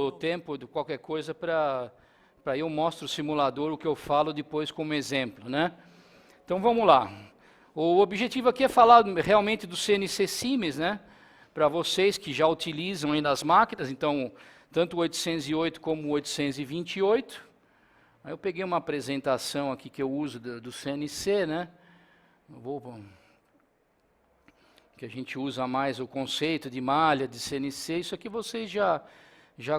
dou tempo de qualquer coisa para eu mostro o simulador, o que eu falo depois como exemplo, né? Então vamos lá. O objetivo aqui é falar realmente do CNC Siemens, né? Para vocês que já utilizam aí nas máquinas, então tanto o 808 como o 828. Aí eu peguei uma apresentação aqui que eu uso do CNC, né? Que a gente usa mais o conceito de malha, de CNC, isso aqui vocês já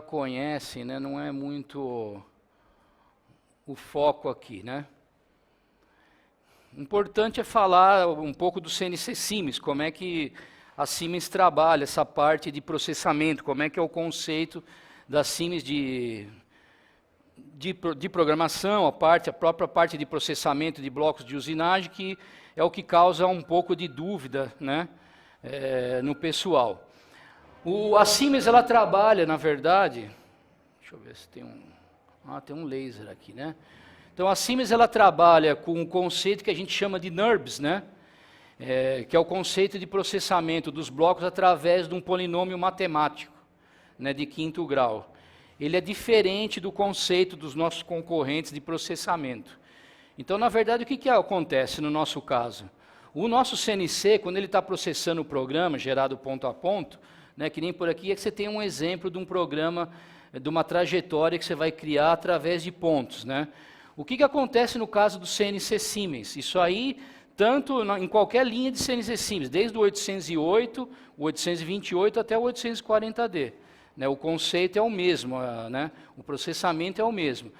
conhecem, né? Não é muito o foco aqui, né? Importante é falar um pouco do CNC Siemens, como é que a Siemens trabalha essa parte de processamento, como é que é o conceito da Siemens de programação, a própria parte de processamento de blocos de usinagem, que é o que causa um pouco de dúvida, né, no pessoal. A Siemens, ela trabalha, na verdade, deixa eu ver se tem tem um laser aqui, né? Então a Siemens, ela trabalha com um conceito que a gente chama de NURBS, né? Que é o conceito de processamento dos blocos através de um polinômio matemático, né, de quinto grau. Ele é diferente do conceito dos nossos concorrentes de processamento. Então, na verdade, o que acontece no nosso caso? O nosso CNC, quando ele está processando o programa gerado ponto a ponto, né, que nem por aqui, é que você tem um exemplo de um programa, de uma trajetória que você vai criar através de pontos, né? O que acontece no caso do CNC Siemens? Isso aí, tanto em qualquer linha de CNC Siemens, desde o 808, o 828 até o 840D. Né, o conceito é o mesmo, né, o processamento é o mesmo.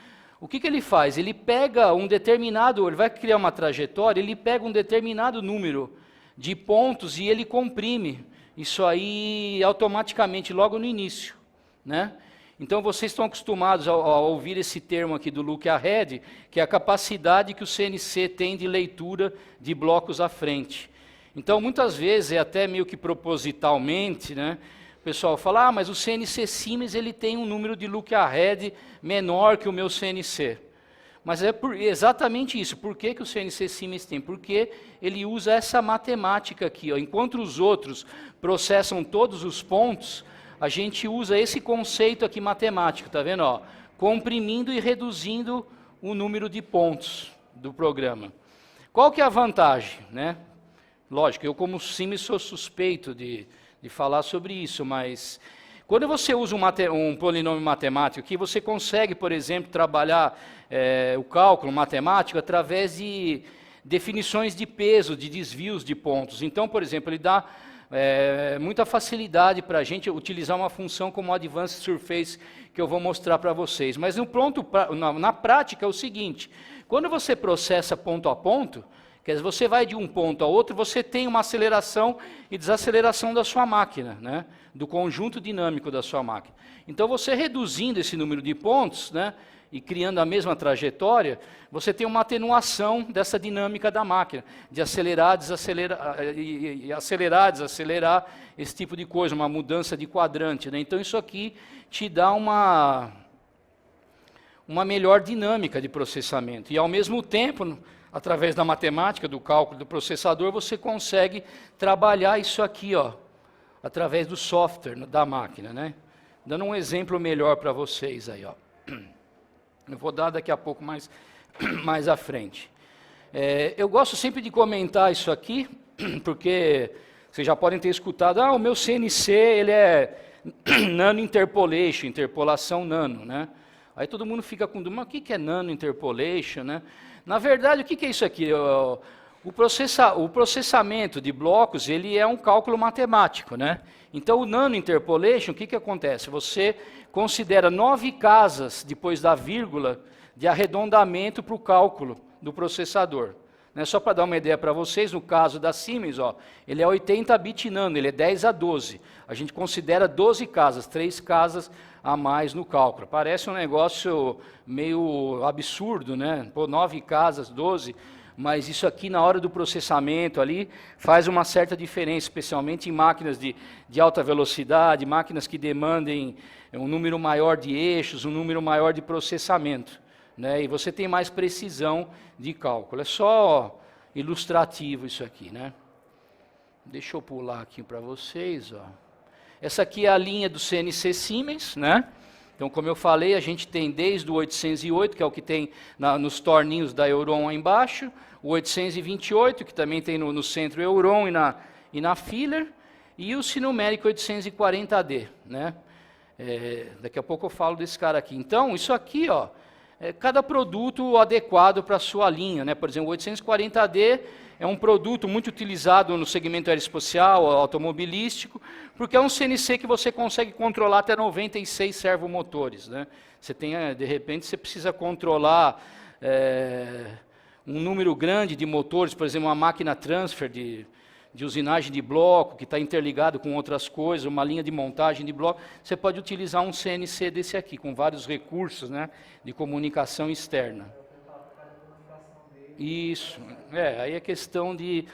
O que ele faz? Ele pega ele vai criar uma trajetória, ele pega um determinado número de pontos e ele comprime isso aí automaticamente, logo no início, né? Então, vocês estão acostumados a ouvir esse termo aqui do look ahead, que é a capacidade que o CNC tem de leitura de blocos à frente. Então, muitas vezes, é até meio que propositalmente, né, o pessoal fala, mas o CNC Siemens ele tem um número de look ahead menor que o meu CNC. Mas é exatamente isso. Por que o CNC Siemens tem? Porque ele usa essa matemática aqui. Ó. Enquanto os outros processam todos os pontos, a gente usa esse conceito aqui matemático, tá vendo? Ó, comprimindo e reduzindo o número de pontos do programa. Qual que é a vantagem, né? Lógico, eu como Siemens sou suspeito de falar sobre isso, mas quando você usa um polinômio matemático aqui, você consegue, por exemplo, trabalhar o cálculo matemático através de definições de peso, de desvios de pontos. Então, por exemplo, ele dá muita facilidade para a gente utilizar uma função como Advanced Surface, que eu vou mostrar para vocês. Mas na prática é o seguinte, quando você processa ponto a ponto, quer dizer, você vai de um ponto a outro, você tem uma aceleração e desaceleração da sua máquina, né, do conjunto dinâmico da sua máquina. Então, você reduzindo esse número de pontos, né, e criando a mesma trajetória, você tem uma atenuação dessa dinâmica da máquina, de acelerar, desacelerar, esse tipo de coisa, uma mudança de quadrante, né? Então, isso aqui te dá uma melhor dinâmica de processamento. E, ao mesmo tempo, através da matemática, do cálculo do processador, você consegue trabalhar isso aqui, ó, através do software da máquina, né? Dando um exemplo melhor para vocês aí, ó. Eu vou dar daqui a pouco mais à frente. Eu gosto sempre de comentar isso aqui, porque vocês já podem ter escutado, o meu CNC ele é Nano Interpolation, interpolação nano, né? Aí todo mundo fica com dúvida, mas o que é Nano Interpolation, né? Na verdade, o que é isso aqui? O processamento de blocos, ele é um cálculo matemático, né? Então, o Nano Interpolation, o que acontece? Você considera 9 casas, depois da vírgula, de arredondamento para o cálculo do processador. Né? Só para dar uma ideia para vocês, no caso da Siemens, ó, ele é 80 bit nano, ele é 10 a 12. A gente considera 12 casas, 3 casas a mais no cálculo. Parece um negócio meio absurdo, né? Pô, 9 casas, 12... mas isso aqui, na hora do processamento ali, faz uma certa diferença, especialmente em máquinas de alta velocidade, máquinas que demandem um número maior de eixos, um número maior de processamento, né? E você tem mais precisão de cálculo. É só ilustrativo isso aqui, né? Deixa eu pular aqui para vocês, ó. Essa aqui é a linha do CNC Siemens, né? Então, como eu falei, a gente tem desde o 808, que é o que tem nos torninhos da Euron aí embaixo, o 828, que também tem no centro Euron e na filler, e o Sinumérico 840D, né? Daqui a pouco eu falo desse cara aqui. Então, isso aqui, ó, é cada produto adequado para a sua linha, né? Por exemplo, o 840D é um produto muito utilizado no segmento aeroespacial, automobilístico, porque é um CNC que você consegue controlar até 96 servomotores, né? Você tem, de repente, você precisa controlar um número grande de motores, por exemplo, uma máquina transfer de usinagem de bloco, que está interligado com outras coisas, uma linha de montagem de bloco, você pode utilizar um CNC desse aqui, com vários recursos, né, de comunicação externa. Isso, aí é questão de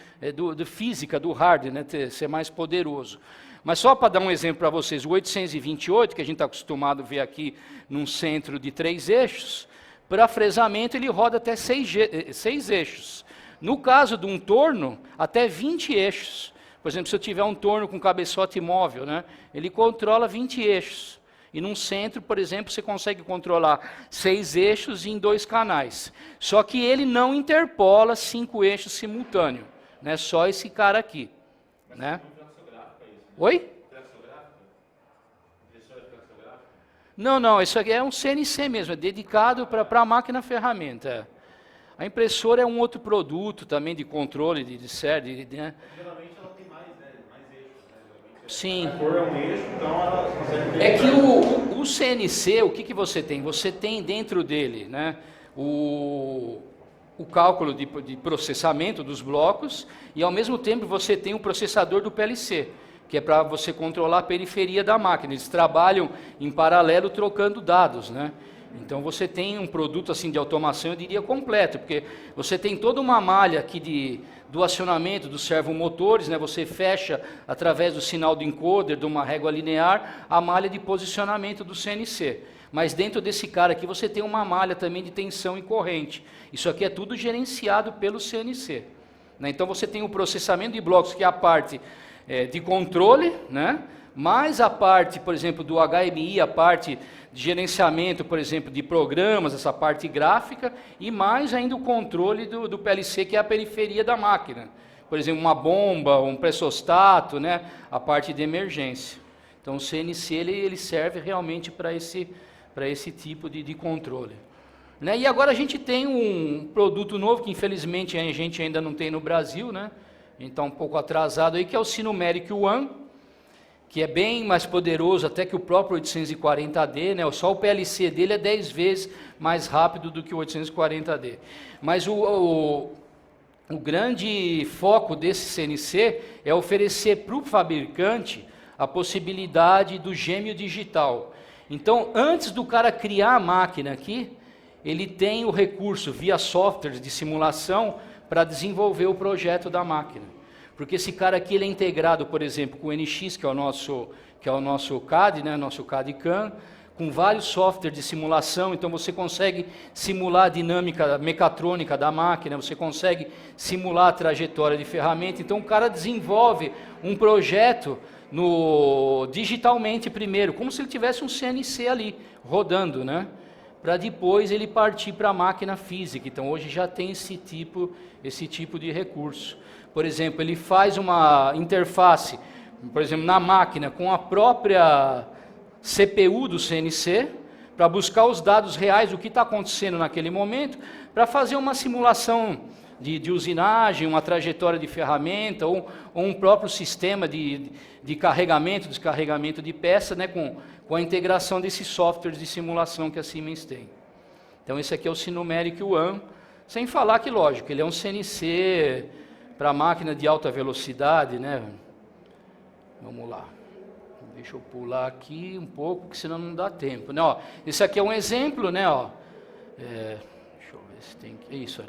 física, do hardware, né, ser mais poderoso. Mas só para dar um exemplo para vocês, o 828, que a gente está acostumado a ver aqui num centro de 3 eixos, para fresamento ele roda até 6 eixos. No caso de um torno, até 20 eixos. Por exemplo, se eu tiver um torno com cabeçote móvel, né, ele controla 20 eixos. E num centro, por exemplo, você consegue controlar 6 eixos em 2 canais. Só que ele não interpola 5 eixos simultâneos, né, só esse cara aqui. Né? Oi? Não, isso aqui é um CNC mesmo, é dedicado para a máquina ferramenta. A impressora é um outro produto também de controle, de série, né? Geralmente ela tem mais eixos, né? Sim. A cor é um eixo, então ela consegue... É que o CNC, o que você tem? Você tem dentro dele, né, o cálculo de processamento dos blocos e, ao mesmo tempo, você tem o processador do PLC, que é para você controlar a periferia da máquina. Eles trabalham em paralelo trocando dados, né? Então você tem um produto assim de automação, eu diria, completo, porque você tem toda uma malha aqui do acionamento dos servomotores, né? Você fecha, através do sinal do encoder, de uma régua linear, a malha de posicionamento do CNC. Mas dentro desse cara aqui você tem uma malha também de tensão e corrente. Isso aqui é tudo gerenciado pelo CNC. Né? Então você tem o processamento de blocos, que é a parte de controle, né? Mais a parte, por exemplo, do HMI, a parte de gerenciamento, por exemplo, de programas, essa parte gráfica, e mais ainda o controle do PLC, que é a periferia da máquina. Por exemplo, uma bomba, um pressostato, né, a parte de emergência. Então, o CNC ele serve realmente para esse tipo de controle. Né? E agora a gente tem um produto novo, que infelizmente a gente ainda não tem no Brasil, né? A gente está um pouco atrasado aí, que é o Sinumérico One, que é bem mais poderoso até que o próprio 840D, né? Só o PLC dele é 10 vezes mais rápido do que o 840D. Mas o grande foco desse CNC é oferecer para o fabricante a possibilidade do gêmeo digital. Então, antes do cara criar a máquina aqui, ele tem o recurso via softwares de simulação para desenvolver o projeto da máquina. Porque esse cara aqui ele é integrado, por exemplo, com o NX, que é o nosso CAD, né, nosso CAD-CAM, com vários softwares de simulação. Então você consegue simular a dinâmica mecatrônica da máquina, você consegue simular a trajetória de ferramenta. Então o cara desenvolve um projeto digitalmente primeiro, como se ele tivesse um CNC ali rodando, né? Para depois ele partir para a máquina física. Então hoje já tem esse tipo de recurso. Por exemplo, ele faz uma interface, por exemplo, na máquina, com a própria CPU do CNC, para buscar os dados reais do que está acontecendo naquele momento, para fazer uma simulação de usinagem, uma trajetória de ferramenta, ou um próprio sistema de carregamento, descarregamento de peça, né, com a integração desses softwares de simulação que a Siemens tem. Então esse aqui é o Sinumérico One, sem falar que, lógico, ele é um CNC para máquina de alta velocidade, né? Vamos lá. Deixa eu pular aqui um pouco, que senão não dá tempo, né? Ó, esse aqui é um exemplo, né? Ó, deixa eu ver se tem isso.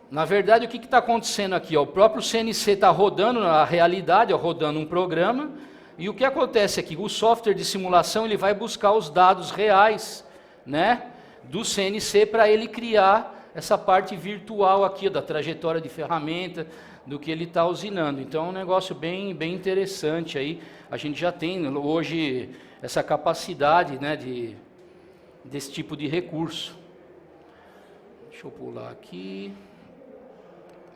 Na verdade, o que está acontecendo aqui? Ó, o próprio CNC está rodando a realidade, ó, rodando um programa. E o que acontece aqui? O software de simulação ele vai buscar os dados reais, né, do CNC para ele criar essa parte virtual aqui, da trajetória de ferramenta, do que ele está usinando. Então é um negócio bem interessante aí. A gente já tem hoje essa capacidade, né, desse tipo de recurso. Deixa eu pular aqui.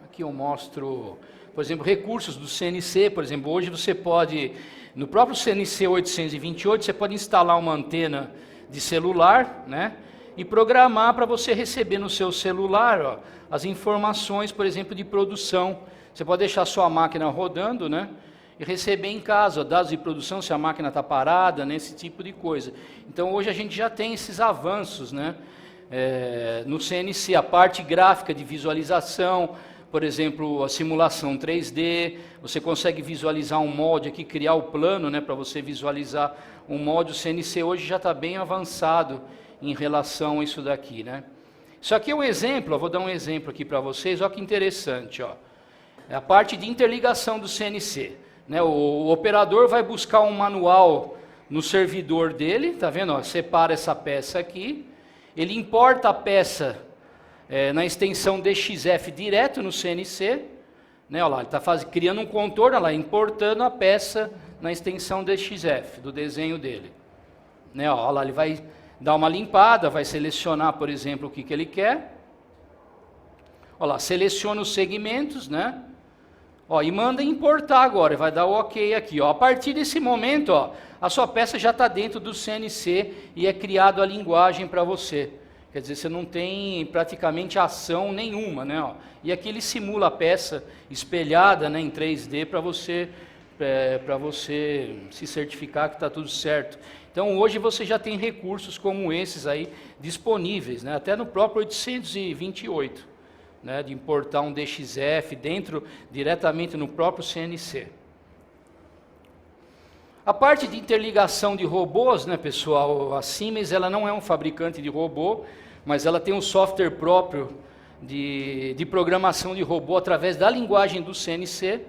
Aqui eu mostro, por exemplo, recursos do CNC. Por exemplo, hoje você pode, no próprio CNC 828, você pode instalar uma antena de celular, né, e programar para você receber no seu celular, ó, as informações, por exemplo, de produção. Você pode deixar a sua máquina rodando, né, e receber em casa, ó, dados de produção, se a máquina está parada, né, esse tipo de coisa. Então hoje a gente já tem esses avanços, né, no CNC, a parte gráfica de visualização, por exemplo, a simulação 3D, você consegue visualizar um molde aqui, criar o plano, né, para você visualizar um molde. O CNC hoje já está bem avançado em relação a isso daqui, né. Isso aqui é um exemplo, eu vou dar um exemplo aqui para vocês, olha que interessante, ó. É a parte de interligação do CNC, né. O operador vai buscar um manual no servidor dele, tá vendo, ó, separa essa peça aqui, ele importa a peça na extensão DXF direto no CNC, né, olha lá, ele está criando um contorno, olha lá, importando a peça na extensão DXF, do desenho dele. Né, olha lá, ele vai dar uma limpada, vai selecionar, por exemplo, o que ele quer. Olha lá, seleciona os segmentos, né, ó, e manda importar agora, vai dar o OK aqui. Ó. A partir desse momento, ó, a sua peça já está dentro do CNC e é criado a linguagem para você. Quer dizer, você não tem praticamente ação nenhuma, né? Ó. E aqui ele simula a peça espelhada, né, em 3D para você se certificar que está tudo certo. Então hoje você já tem recursos como esses aí disponíveis, né? Até no próprio 828, né, de importar um DXF diretamente no próprio CNC. A parte de interligação de robôs, né, pessoal, a Siemens ela não é um fabricante de robô, mas ela tem um software próprio de programação de robô através da linguagem do CNC.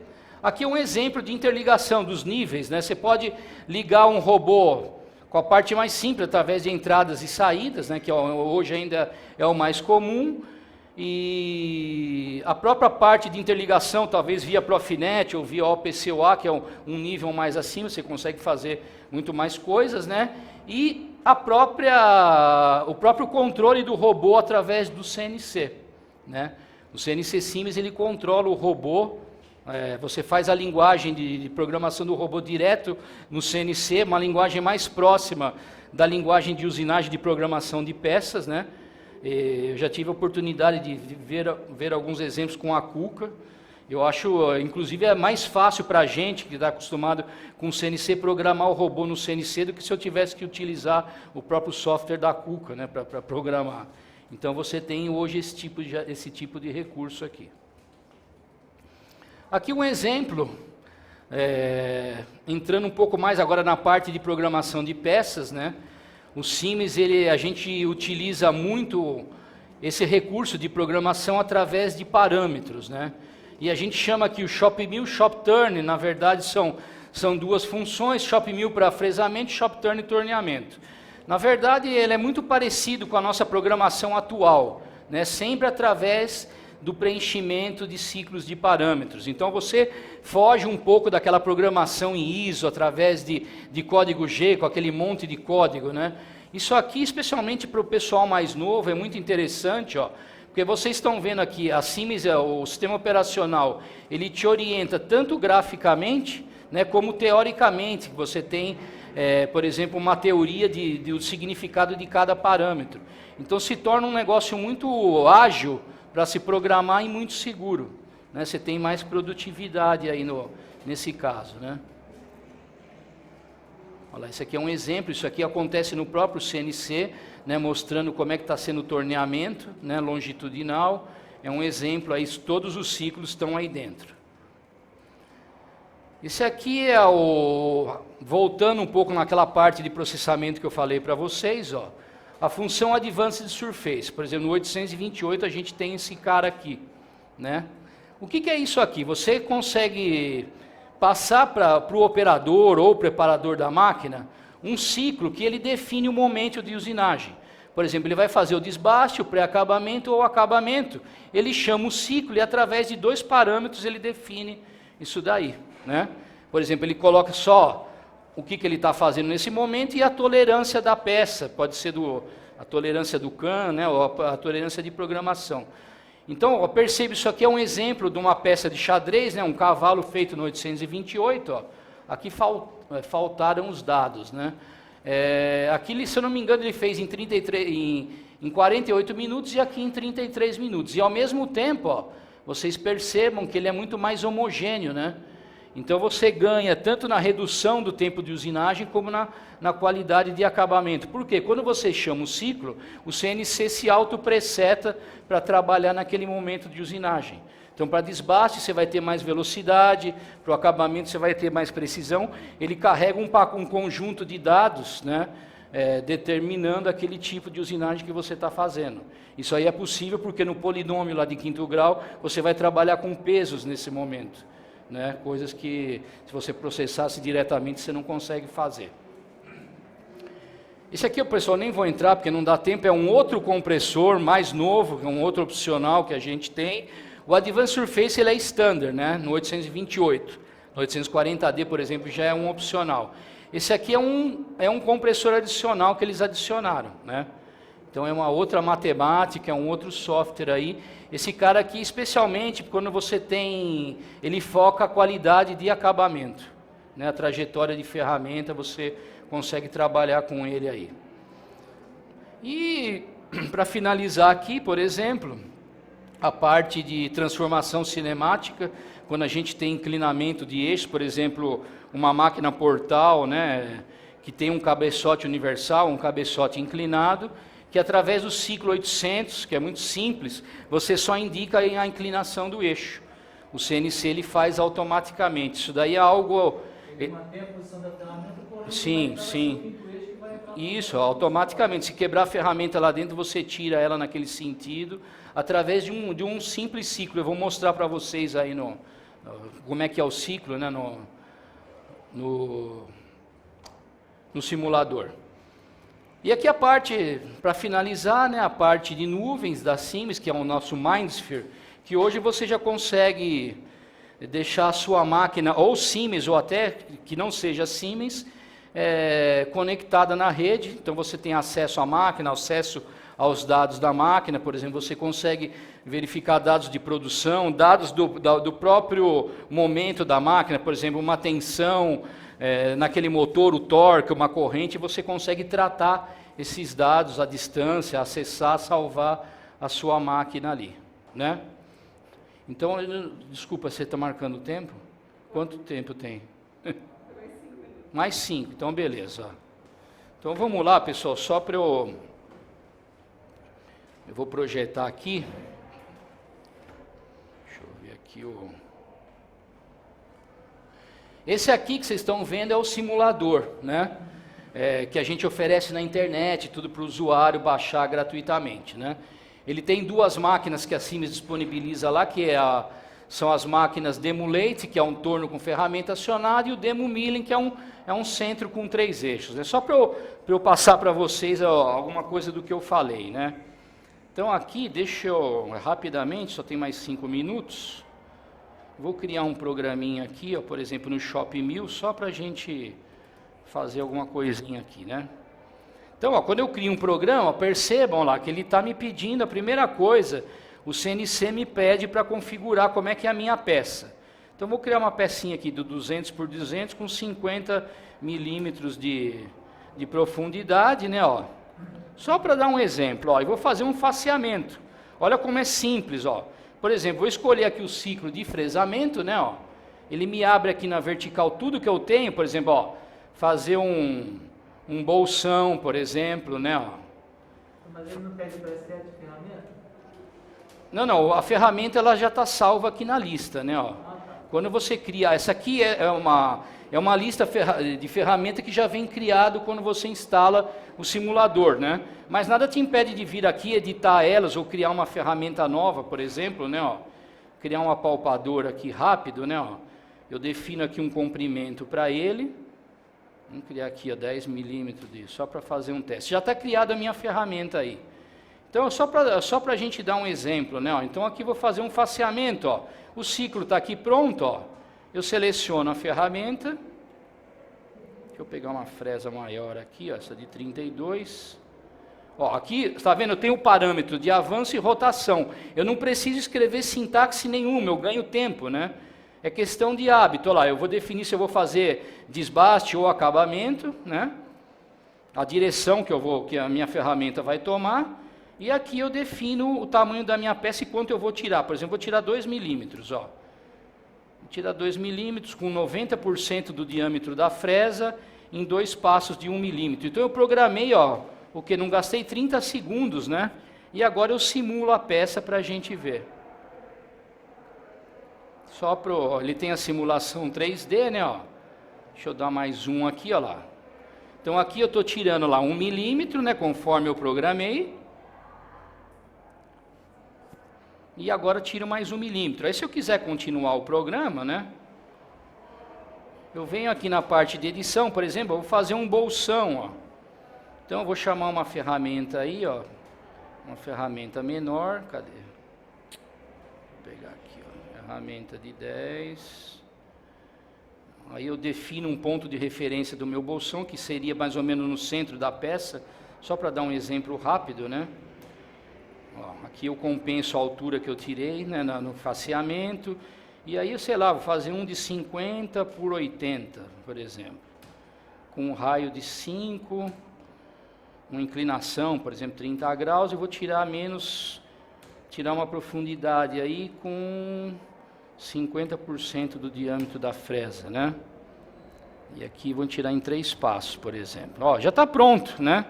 Aqui é um exemplo de interligação dos níveis, né? Você pode ligar um robô com a parte mais simples, através de entradas e saídas, né, que hoje ainda é o mais comum, e a própria parte de interligação, talvez via Profinet ou via OPCOA, que é um nível mais acima, você consegue fazer muito mais coisas, né? E o próprio controle do robô através do CNC, né? O CNC Siemens ele controla o robô, você faz a linguagem de programação do robô direto no CNC, uma linguagem mais próxima da linguagem de usinagem de programação de peças, né? Eu já tive a oportunidade de ver alguns exemplos com a Kuka. Eu acho, inclusive, é mais fácil para a gente que está acostumado com o CNC programar o robô no CNC do que se eu tivesse que utilizar o próprio software da Kuka, né, para programar. Então você tem hoje esse tipo de recurso aqui. Aqui um exemplo, entrando um pouco mais agora na parte de programação de peças, né? O Siemens, a gente utiliza muito esse recurso de programação através de parâmetros, né? E a gente chama aqui o Shop Mill, Shop Turn, na verdade são duas funções, Shop Mill para fresamento, Shop Turn e torneamento. Na verdade, ele é muito parecido com a nossa programação atual, né? Sempre através do preenchimento de ciclos de parâmetros. Então você foge um pouco daquela programação em ISO, através de código G, com aquele monte de código, né? Isso aqui, especialmente para o pessoal mais novo, é muito interessante, ó, porque vocês estão vendo aqui, a Siemens, o sistema operacional, ele te orienta tanto graficamente, né, como teoricamente, que você tem, por exemplo, uma teoria do significado de cada parâmetro. Então se torna um negócio muito ágil, para se programar e muito seguro, né? Você tem mais produtividade aí nesse caso, né? Olha, esse aqui é um exemplo, isso aqui acontece no próprio CNC, né, mostrando como é que está sendo o torneamento, né, longitudinal. É um exemplo, aí todos os ciclos estão aí dentro. Esse aqui é voltando um pouco naquela parte de processamento que eu falei para vocês, ó. A função Advanced Surface, por exemplo, no 828 a gente tem esse cara aqui, né? O que é isso aqui? Você consegue passar para o operador ou preparador da máquina um ciclo que ele define o momento de usinagem. Por exemplo, ele vai fazer o desbaste, o pré-acabamento ou o acabamento. Ele chama o ciclo e através de 2 parâmetros ele define isso daí, né? Por exemplo, ele coloca só o que ele está fazendo nesse momento e a tolerância da peça, pode ser a tolerância do CAN, né, ou a tolerância de programação. Então, ó, percebe, isso aqui é um exemplo de uma peça de xadrez, né, um cavalo feito no 828, ó. Aqui faltaram os dados, né? Aqui, se eu não me engano, ele fez em 48 minutos e aqui em 33 minutos. E ao mesmo tempo, ó, vocês percebam que ele é muito mais homogêneo, né? Então você ganha tanto na redução do tempo de usinagem como na qualidade de acabamento. Por quê? Quando você chama o ciclo, o CNC se auto-preseta para trabalhar naquele momento de usinagem. Então, para desbaste, você vai ter mais velocidade, para o acabamento, você vai ter mais precisão. Ele carrega um conjunto de dados, né, determinando aquele tipo de usinagem que você está fazendo. Isso aí é possível porque no polinômio lá de 5º grau, você vai trabalhar com pesos nesse momento, né, coisas que, se você processasse diretamente, você não consegue fazer. Esse aqui, o pessoal, nem vou entrar, porque não dá tempo, é um outro compressor mais novo, é um outro opcional que a gente tem. O Advanced Surface ele é standard, né, no 828. No 840D, por exemplo, já é um opcional. Esse aqui é um compressor adicional que eles adicionaram, né? Então é uma outra matemática, é um outro software aí. Esse cara aqui, especialmente, quando você tem... Ele foca a qualidade de acabamento, né? A trajetória de ferramenta, você consegue trabalhar com ele aí. E, para finalizar aqui, por exemplo... A parte de transformação cinemática, quando a gente tem inclinamento de eixo, por exemplo, uma máquina portal, né, que tem um cabeçote universal, um cabeçote inclinado, que através do ciclo 800, que é muito simples, você só indica a inclinação do eixo. O CNC ele faz automaticamente. Isso daí é algo... Ele mantém a posição da ferramenta, porém, sim, sim. Isso, automaticamente. Se quebrar a ferramenta lá dentro, você tira ela naquele sentido, através de um simples ciclo. Eu vou mostrar para vocês aí como é que é o ciclo, né, no simulador. E aqui a parte, para finalizar, né, a parte de nuvens da Siemens, que é o nosso MindSphere, que hoje você já consegue deixar a sua máquina, ou Siemens, ou até que não seja Siemens, conectada na rede. Então você tem acesso à máquina, acesso aos dados da máquina, por exemplo, você consegue verificar dados de produção, dados do próprio momento da máquina, por exemplo, uma tensão naquele motor, o torque, uma corrente, você consegue tratar esses dados à distância, acessar, salvar a sua máquina ali, né? Então, desculpa, você está marcando o tempo? Quanto tempo tem? Mais 5, então beleza. Então vamos lá, pessoal, só para eu vou projetar aqui. Deixa eu ver aqui Esse aqui que vocês estão vendo é o simulador, né? Que a gente oferece na internet, tudo para o usuário baixar gratuitamente, né? Ele tem 2 máquinas que a Siemens disponibiliza lá, que são as máquinas Demulate, que é um torno com ferramenta acionada, e o Demo Milling, que é um centro com 3 eixos, né? Só para eu passar para vocês alguma coisa do que eu falei, né? Então aqui, deixa eu rapidamente, só tem mais 5 minutos, vou criar um programinha aqui, ó, por exemplo, no Shop 1000, só para a gente fazer alguma coisinha aqui, né? Então, ó, quando eu crio um programa, percebam lá que ele está me pedindo, a primeira coisa, o CNC me pede para configurar como é que é a minha peça. Então, vou criar uma pecinha aqui do 200 por 200 com 50 milímetros de profundidade, né, ó. Só para dar um exemplo, ó, eu vou fazer um faseamento. Olha como é simples, ó. Por exemplo, vou escolher aqui o ciclo de fresamento, né, ó. Ele me abre aqui na vertical tudo que eu tenho, por exemplo, ó, fazer um bolsão, por exemplo, né, ó. Mas ele não pede para essa ferramenta? Não, a ferramenta ela já está salva aqui na lista, né, ó. Quando você cria, essa aqui é uma lista de ferramenta que já vem criado quando você instala o simulador, né? Mas nada te impede de vir aqui, editar elas ou criar uma ferramenta nova, por exemplo, né, ó. Criar um apalpador aqui rápido, né, ó. Eu defino aqui um comprimento para ele. Vamos criar aqui, ó, 10 milímetros disso, só para fazer um teste. Já está criada a minha ferramenta aí. Então, só para a gente dar um exemplo, né? Ó, então, aqui vou fazer um faceamento, ó. O ciclo está aqui pronto, ó. Eu seleciono a ferramenta. Deixa eu pegar uma fresa maior aqui, ó, essa de 32. Ó, aqui, está vendo? Eu tenho o parâmetro de avanço e rotação. Eu não preciso escrever sintaxe nenhuma, eu ganho tempo, né? É questão de hábito. Olha lá, eu vou definir se eu vou fazer desbaste ou acabamento, né? A direção que a minha ferramenta vai tomar. E aqui eu defino o tamanho da minha peça e quanto eu vou tirar. Por exemplo, vou tirar 2 milímetros, ó. Vou tirar 2 milímetros com 90% do diâmetro da fresa em 2 passos de 1 milímetro. Então eu programei, ó, o que não gastei 30 segundos, né? E agora eu simulo a peça para a gente ver. Ele tem a simulação 3D, né? Ó. Deixa eu dar mais um aqui, ó lá. Então aqui eu estou tirando lá 1 milímetro, né? Conforme eu programei. E agora tiro mais 1 milímetro. Aí se eu quiser continuar o programa, né? Eu venho aqui na parte de edição, por exemplo, eu vou fazer um bolsão, ó. Então eu vou chamar uma ferramenta aí, ó. Uma ferramenta menor, cadê? Vou pegar aqui, ó. Ferramenta de 10. Aí eu defino um ponto de referência do meu bolsão, que seria mais ou menos no centro da peça, só para dar um exemplo rápido, né? Ó, aqui eu compenso a altura que eu tirei, né, no faceamento, e aí, sei lá, vou fazer um de 50 por 80, por exemplo, com um raio de 5, uma inclinação, por exemplo, 30 graus, eu vou tirar uma profundidade aí com 50% do diâmetro da fresa, né? E aqui vou tirar em 3 passos, por exemplo. Ó, já está pronto, né?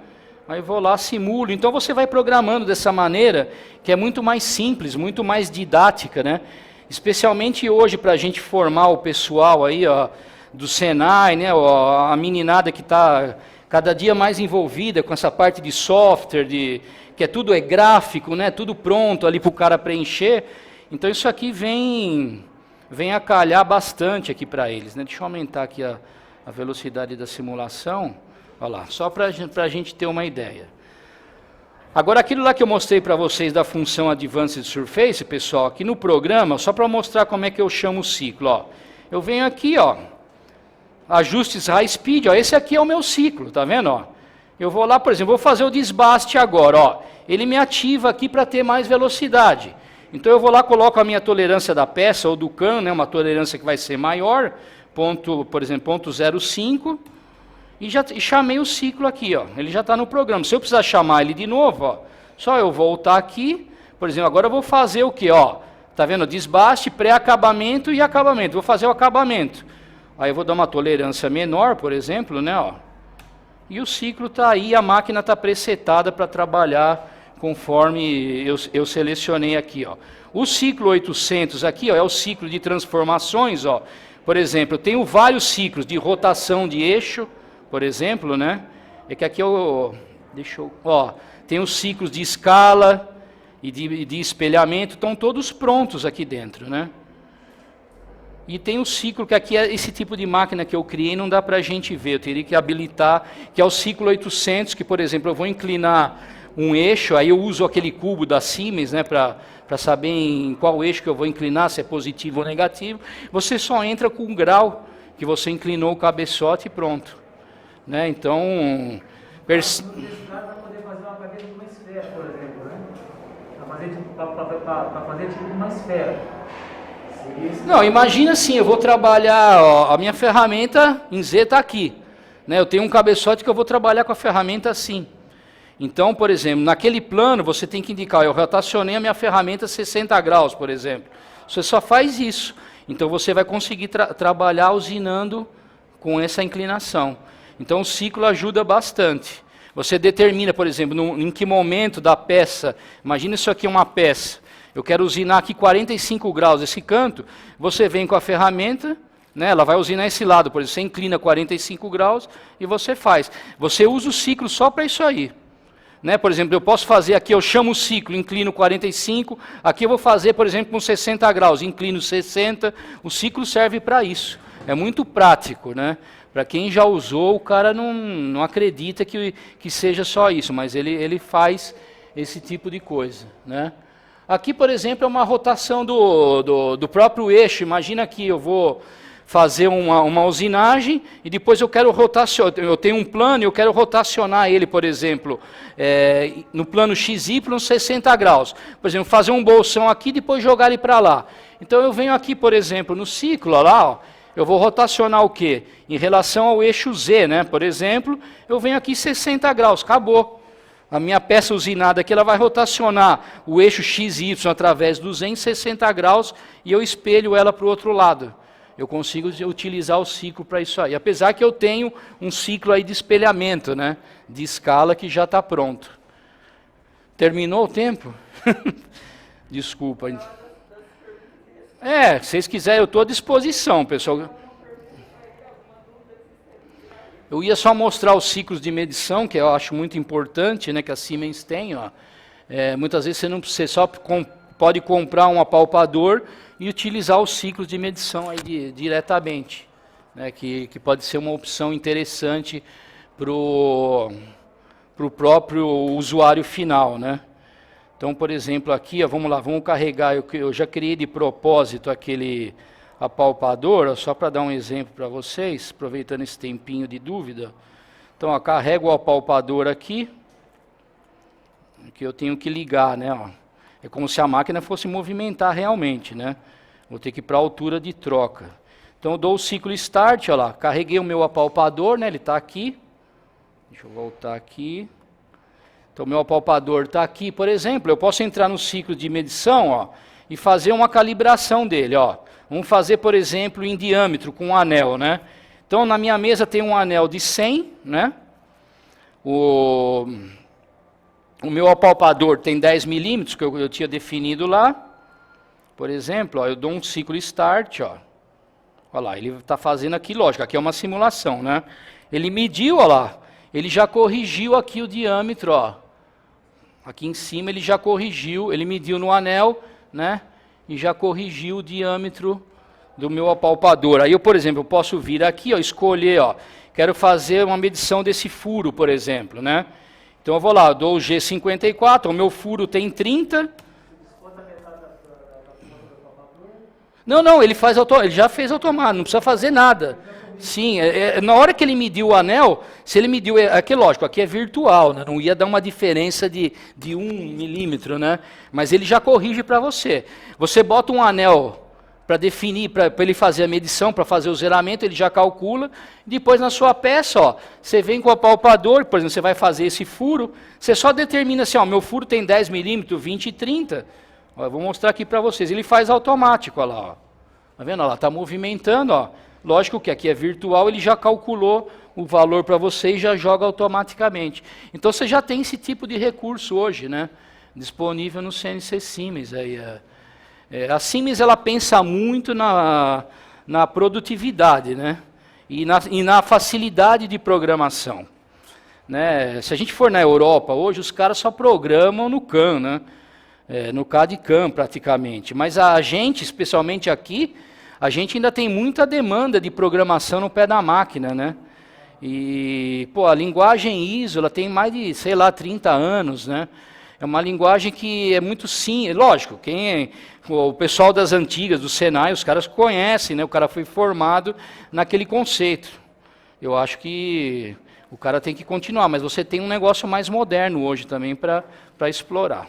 Aí vou lá, simulo. Então você vai programando dessa maneira, que é muito mais simples, muito mais didática, né? Especialmente hoje, para a gente formar o pessoal aí, ó, do Senai, né? Ó, a meninada que está cada dia mais envolvida com essa parte de software, que tudo é gráfico, né? Tudo pronto ali para o cara preencher. Então isso aqui vem a calhar bastante aqui para eles, né? Deixa eu aumentar aqui a velocidade da simulação. Olha lá, só para a gente ter uma ideia. Agora, aquilo lá que eu mostrei para vocês da função Advanced Surface, pessoal, aqui no programa, só para mostrar como é que eu chamo o ciclo. Ó. Eu venho aqui, ó, ajustes High Speed, ó, esse aqui é o meu ciclo, tá vendo? Ó? Eu vou lá, por exemplo, vou fazer o desbaste agora. Ó. Ele me ativa aqui para ter mais velocidade. Então eu vou lá, coloco a minha tolerância da peça ou do cano, né, uma tolerância que vai ser maior, por exemplo, 0,05. E chamei o ciclo aqui, ó. Ele já está no programa. Se eu precisar chamar ele de novo, ó, só eu voltar aqui. Por exemplo, agora eu vou fazer o quê? Ó, tá vendo? Desbaste, pré-acabamento e acabamento. Vou fazer o acabamento. Aí eu vou dar uma tolerância menor, por exemplo, né? Ó. E o ciclo está aí, a máquina está presetada para trabalhar conforme eu selecionei aqui, ó. O ciclo 800 aqui, ó, é o ciclo de transformações, ó. Por exemplo, eu tenho vários ciclos de rotação de eixo, por exemplo, né? É que aqui tem os ciclos de escala e de espelhamento, estão todos prontos aqui dentro, né? E tem o ciclo, que aqui é esse tipo de máquina que eu criei, não dá para a gente ver, eu teria que habilitar, que é o ciclo 800, que, por exemplo, eu vou inclinar um eixo, aí eu uso aquele cubo da Siemens, né, para saber em qual eixo que eu vou inclinar, se é positivo ou negativo. Você só entra com o grau que você inclinou o cabeçote e pronto. Né? Então, Nesse caso, vai poder fazer uma cadeira de uma esfera, por exemplo, né? Para fazer tipo uma esfera. Não, imagina assim, eu vou trabalhar, ó, a minha ferramenta em Z está aqui. Né? Eu tenho um cabeçote que eu vou trabalhar com a ferramenta assim. Então, por exemplo, naquele plano você tem que indicar, eu rotacionei a minha ferramenta 60 graus, por exemplo. Você só faz isso. Então você vai conseguir trabalhar usinando com essa inclinação. Então o ciclo ajuda bastante. Você determina, por exemplo, em que momento da peça, imagina isso aqui é uma peça, eu quero usinar aqui 45 graus esse canto, você vem com a ferramenta, né, ela vai usinar esse lado, por exemplo, você inclina 45 graus e você faz. Você usa o ciclo só para isso aí. Né, por exemplo, eu posso fazer aqui, eu chamo o ciclo, inclino 45, aqui eu vou fazer, por exemplo, com 60 graus, inclino 60, o ciclo serve para isso. É muito prático, né? Para quem já usou, o cara não acredita que seja só isso, mas ele faz esse tipo de coisa, né? Aqui, por exemplo, é uma rotação do próprio eixo. Imagina que eu vou fazer uma usinagem e depois eu quero rotacionar, eu tenho um plano e eu quero rotacionar ele, por exemplo, no plano XY 60 graus. Por exemplo, fazer um bolsão aqui e depois jogar ele para lá. Então eu venho aqui, por exemplo, no ciclo, ó lá, ó, eu vou rotacionar o quê? Em relação ao eixo Z, né? Por exemplo, eu venho aqui 60 graus, acabou. A minha peça usinada aqui, ela vai rotacionar o eixo XY através do Z em 60 graus e eu espelho ela para o outro lado. Eu consigo utilizar o ciclo para isso aí. Apesar que eu tenho um ciclo aí de espelhamento, né? De escala que já está pronto. Terminou o tempo? Desculpa. Se vocês quiserem, eu estou à disposição, pessoal. Eu ia só mostrar os ciclos de medição, que eu acho muito importante, né, que a Siemens tem. Ó. Muitas vezes você só pode comprar um apalpador e utilizar os ciclos de medição aí diretamente, né, que pode ser uma opção interessante para o próprio usuário final, né? Então, por exemplo, aqui, ó, vamos lá, vamos carregar, eu já criei de propósito aquele apalpador, ó, só para dar um exemplo para vocês, aproveitando esse tempinho de dúvida. Então, ó, carrego o apalpador aqui, que eu tenho que ligar, né? Ó. É como se a máquina fosse movimentar realmente, né? Vou ter que ir para a altura de troca. Então, eu dou o ciclo start, ó lá, carreguei o meu apalpador, né? Ele está aqui. Deixa eu voltar aqui. Então, o meu apalpador está aqui, por exemplo, eu posso entrar no ciclo de medição, ó, e fazer uma calibração dele, ó. Vamos fazer, por exemplo, em diâmetro, com um anel, né? Então, na minha mesa tem um anel de 100, né? O meu apalpador tem 10 milímetros, que eu tinha definido lá. Por exemplo, ó, eu dou um ciclo start, ó. Olha lá, ele está fazendo aqui, lógico, aqui é uma simulação, né? Ele mediu, olha lá, ele já corrigiu aqui o diâmetro, ó. Aqui em cima ele já corrigiu, ele mediu no anel, né? E já corrigiu o diâmetro do meu apalpador. Aí eu, por exemplo, eu posso vir aqui, ó, escolher, ó, quero fazer uma medição desse furo, por exemplo, né? Então eu vou lá, eu dou o G54, o meu furo tem 30. Não, ele já fez automático, não precisa fazer nada. Sim, na hora que ele mediu o anel, se ele mediu, aqui lógico, aqui é virtual, né? Não ia dar uma diferença de 1 milímetro, né? Mas ele já corrige para você. Você bota um anel para definir, para ele fazer a medição, para fazer o zeramento, ele já calcula. Depois na sua peça, ó, você vem com o apalpador, por exemplo, você vai fazer esse furo, você só determina assim, ó, meu furo tem 10 milímetros, 20 e 30. Ó, eu vou mostrar aqui para vocês, ele faz automático, ó lá, ó. Tá vendo? Ó lá, tá movimentando, ó. Lógico que aqui é virtual, ele já calculou o valor para você e já joga automaticamente. Então você já tem esse tipo de recurso hoje, né? Disponível no CNC Siemens. Aí, a Siemens ela pensa muito na produtividade, né? E na facilidade de programação. Né? Se a gente for na Europa hoje, os caras só programam no CAN, né? No CAD/CAM praticamente. Mas a gente, especialmente aqui, a gente ainda tem muita demanda de programação no pé da máquina, né? E, pô, a linguagem ISO, ela tem mais de, sei lá, 30 anos, né? É uma linguagem que é muito simples, lógico, o pessoal das antigas, do Senai, os caras conhecem, né? O cara foi formado naquele conceito. Eu acho que o cara tem que continuar, mas você tem um negócio mais moderno hoje também para explorar.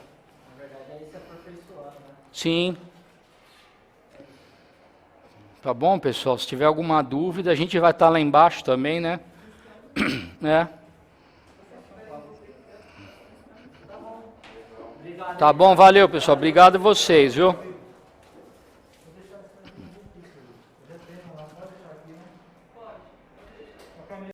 Na verdade, é isso aperfeiçoado, né? Sim. Tá bom, pessoal? Se tiver alguma dúvida, a gente vai estar lá embaixo também, né? Tá bom, valeu, pessoal. Obrigado a vocês, viu?